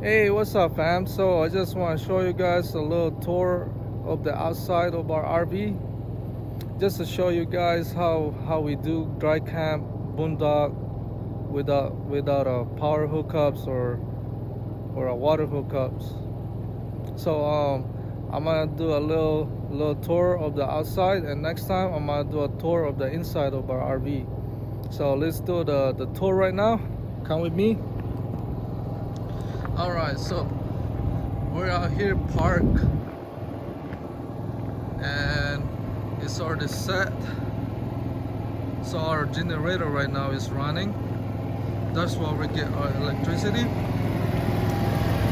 Hey, what's up, fam? So I just want to show you guys a little tour of the outside of our RV, just to show you guys how we do dry camp, boondock without a power hookups or a water hookups. So I'm gonna do a little tour of the outside, and next time I'm gonna do a tour of the inside of our RV. So let's do the tour right now. Come with me. All right, so we're out here parked, and it's already set. So our generator right now is running. That's where we get our electricity.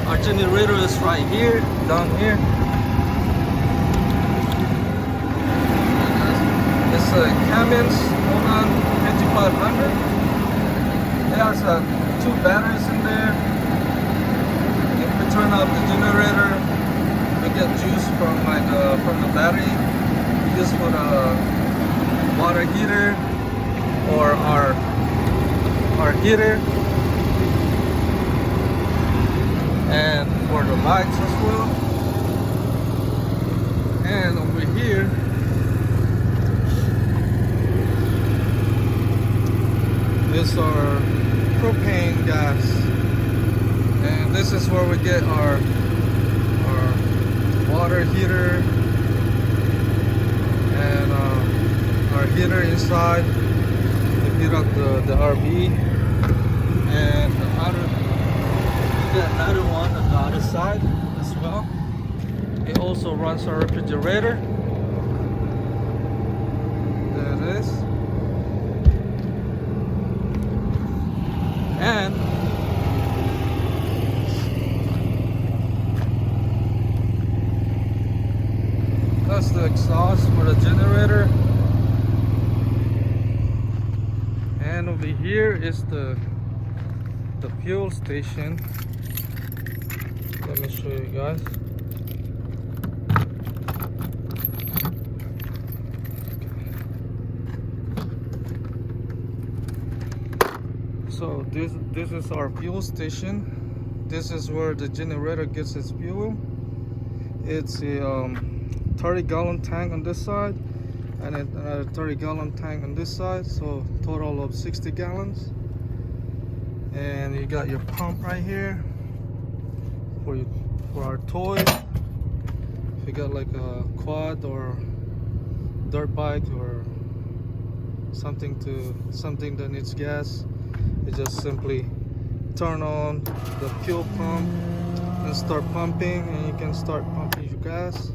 Our generator is right here, down here. It's a Cummins 5500. It has 2 batteries in there. If we turn off the generator, we get juice from the battery. We use for the water heater or our heater, and for the lights as well. And over here is our propane gas, and this is where we get our water heater and our heater inside to heat up the RV. And we got another one on the other side as well. It also runs our refrigerator. There it is. And that's the exhaust for the generator. And over here is the fuel station. Let me show you guys. So this is our fuel station. This is where the generator gets its fuel. It's a 30-gallon tank on this side and another 30-gallon tank on this side, so total of 60 gallons. And you got your pump right here for our toys. If you got like a quad or dirt bike or something that needs gas, you just simply turn on the fuel pump and start pumping, and you can start pumping your gas.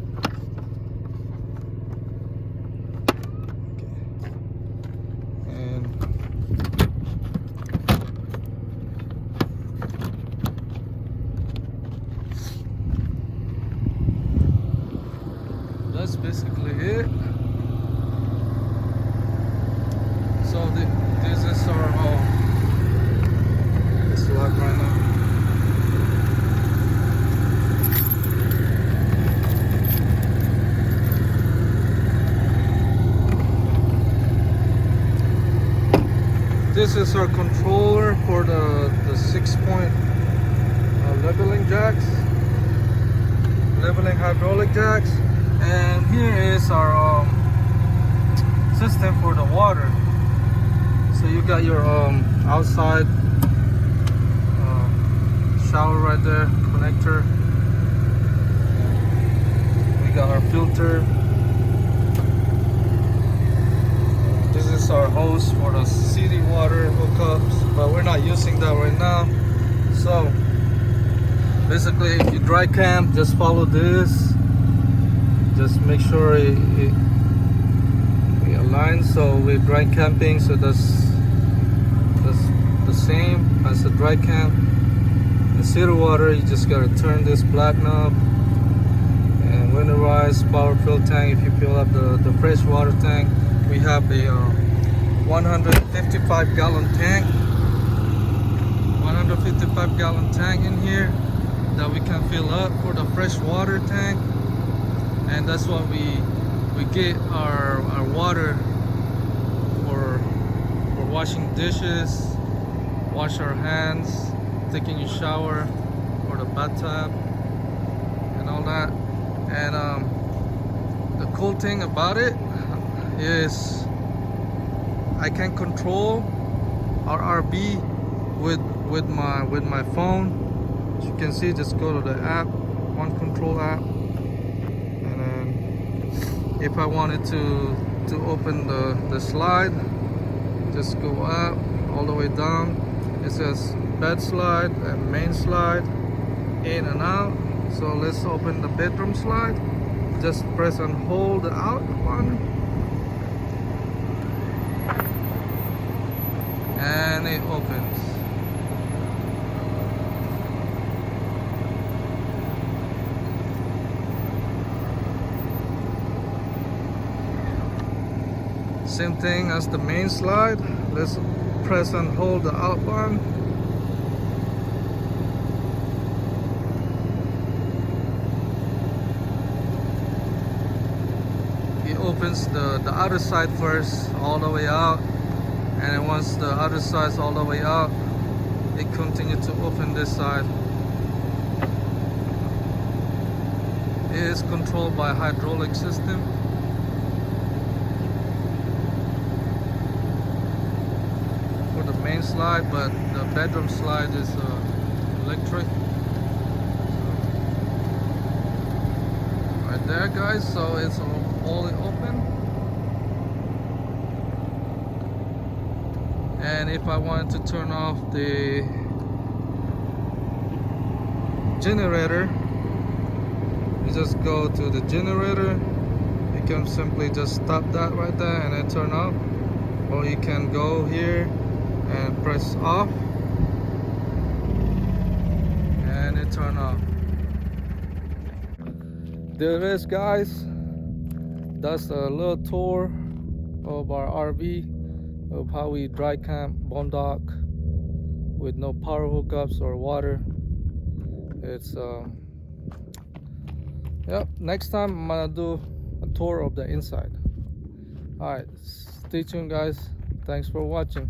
That's basically it. So this is our it's locked right now. This is our controller for the 6-point leveling jacks, leveling hydraulic jacks. And here is our system for the water. So you got your outside shower right there, connector. We got our filter. This is our hose for the city water hookups, but we're not using that right now. So basically, if you dry camp, just follow this. Just make sure it aligns. So we're dry camping, so that's the same as the dry camp. In city water, you just gotta turn this black knob, and winterized power fill tank. If you fill up the fresh water tank, we have a 155-gallon tank, 155-gallon tank in here that we can fill up for the fresh water tank. And that's what we get our water for washing dishes, wash our hands, taking a shower, or the hot tub and all that. And the cool thing about it is I can control our RV with my phone. As you can see, just go to the app, one control app, and then if I wanted to open the slide, just go up all the way down. It says bed slide and main slide, in and out. So let's open the bedroom slide. Just press and hold the out button, and it opens. Same thing as the main slide. Let's press and hold the out button. It opens the other side first, all the way out, and then once the other side's all the way out, it continues to open this side. It is controlled by a hydraulic system. For the main slide, but the bedroom slide is electric. Right there, guys, so it's all open. And if I wanted to turn off the generator, you just go to the generator. You can simply just stop that right there and then turn off, or you can go here and press off and it turn off. There it is, guys. That's a little tour of our RV, of how we dry camp, boondock with no power hookups or water. It's yep, next time I'm gonna do a tour of the inside. All right, stay tuned, guys. Thanks for watching.